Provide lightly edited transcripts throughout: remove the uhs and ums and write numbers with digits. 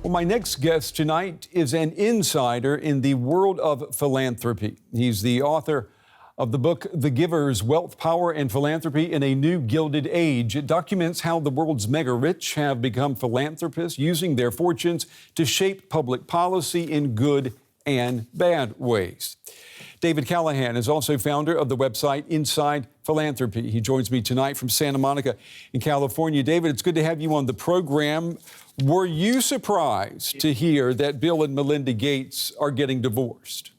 Well, my next guest tonight is an insider in the world of philanthropy. He's the author of the book, The Giver's Wealth, Power, and Philanthropy in a New Gilded Age. It documents how the world's mega-rich have become philanthropists, using their fortunes to shape public policy in good and bad ways. David Callahan is also founder of the website Inside Philanthropy. He joins me tonight from Santa Monica in California. David, it's good to have you on the program. Were you surprised to hear that Bill and Melinda Gates are getting divorced?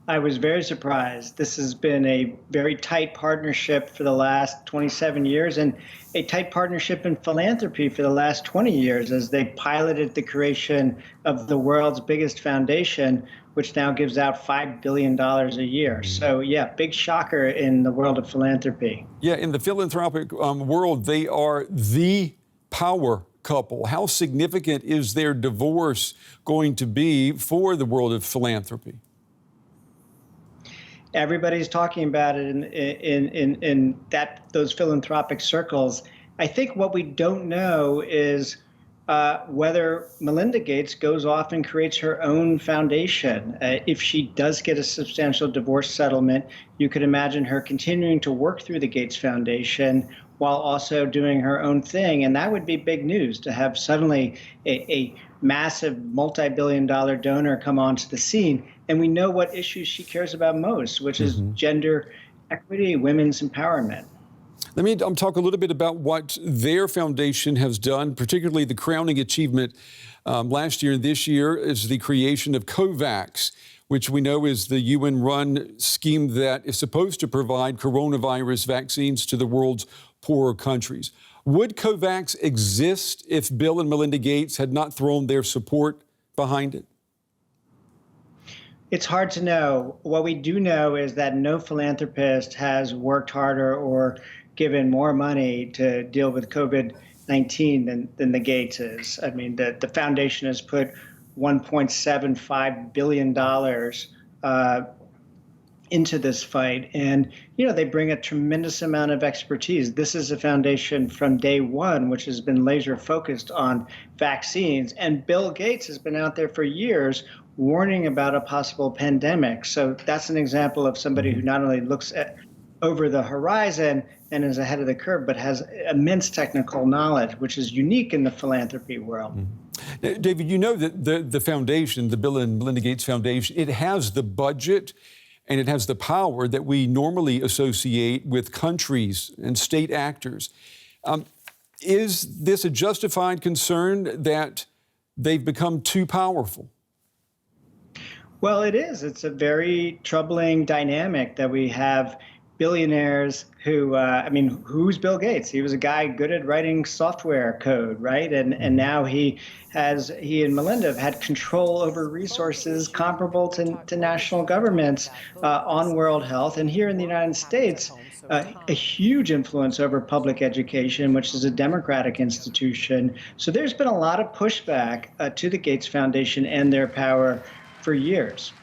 I was very surprised. This has been a very tight partnership for the last 27 years and a tight partnership in philanthropy for the last 20 years as they piloted the creation of the world's biggest foundation, which now gives out $5 billion a year. So yeah, big shocker in the world of philanthropy. Yeah, in the philanthropic world, they are the power couple. How significant is their divorce going to be for the world of philanthropy? Everybody's talking about it in those philanthropic circles. I think what we don't know is whether Melinda Gates goes off and creates her own foundation. If she does get a substantial divorce settlement, you could imagine her continuing to work through the Gates Foundation while also doing her own thing. And that would be big news to have suddenly a massive multi-billion-dollar donor come onto the scene. And we know what issues she cares about most, which is gender equity, women's empowerment. Let me talk a little bit about what their foundation has done, particularly the crowning achievement last year and this year is the creation of COVAX, which we know is the UN-run scheme that is supposed to provide coronavirus vaccines to the world's poorer countries. Would COVAX exist if Bill and Melinda Gates had not thrown their support behind it? It's hard to know. What we do know is that no philanthropist has worked harder or given more money to deal with COVID-19 than the Gateses. I mean, the foundation has put $1.75 billion into this fight. And, you know, they bring a tremendous amount of expertise. This is a foundation from day one, which has been laser focused on vaccines. And Bill Gates has been out there for years warning about a possible pandemic. So that's an example of somebody who not only looks over the horizon and is ahead of the curve, but has immense technical knowledge, which is unique in the philanthropy world. Now, David, you know that the foundation, the Bill and Melinda Gates Foundation, it has the budget and it has the power that we normally associate with countries and state actors. Is this a justified concern that they've become too powerful? Well, it is. It's a very troubling dynamic that we have billionaires who, I mean, who's Bill Gates? He was a guy good at writing software code, right? And now he and Melinda have had control over resources comparable to national governments on world health. And here in the United States, a huge influence over public education, which is a democratic institution. So there's been a lot of pushback to the Gates Foundation and their power for years.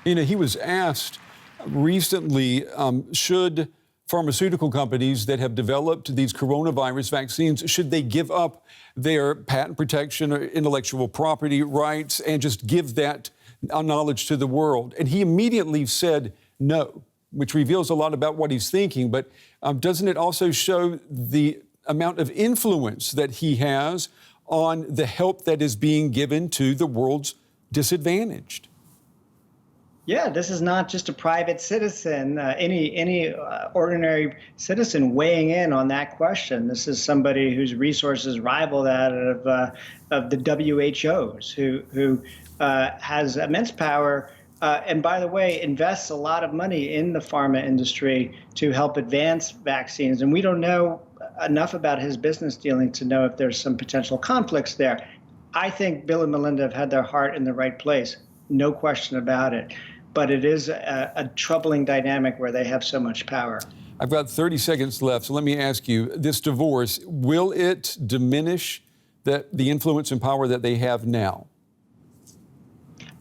You know, he was asked recently, should pharmaceutical companies that have developed these coronavirus vaccines, should they give up their patent protection or intellectual property rights and just give that knowledge to the world? And he immediately said no, which reveals a lot about what he's thinking. But doesn't it also show the amount of influence that he has on the help that is being given to the world's disadvantaged? Yeah, this is not just a private citizen, any ordinary citizen weighing in on that question. This is somebody whose resources rival that of the WHO's, who has immense power, and by the way, invests a lot of money in the pharma industry to help advance vaccines. And we don't know enough about his business dealing to know if there's some potential conflicts there. I think Bill and Melinda have had their heart in the right place, no question about it. But it is a troubling dynamic where they have so much power. I've got 30 seconds left, so let me ask you, this divorce, will it diminish the influence and power that they have now?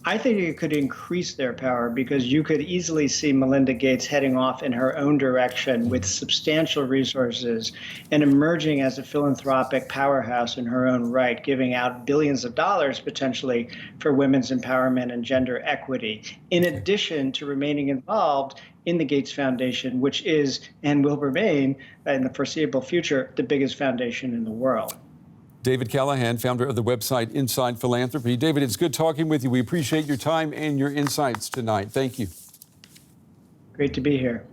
I think it could increase their power because you could easily see Melinda Gates heading off in her own direction with substantial resources and emerging as a philanthropic powerhouse in her own right, giving out billions of dollars potentially for women's empowerment and gender equity, in addition to remaining involved in the Gates Foundation, which is and will remain in the foreseeable future the biggest foundation in the world. David Callahan, founder of the website Inside Philanthropy. David, it's good talking with you. We appreciate your time and your insights tonight. Thank you. Great to be here.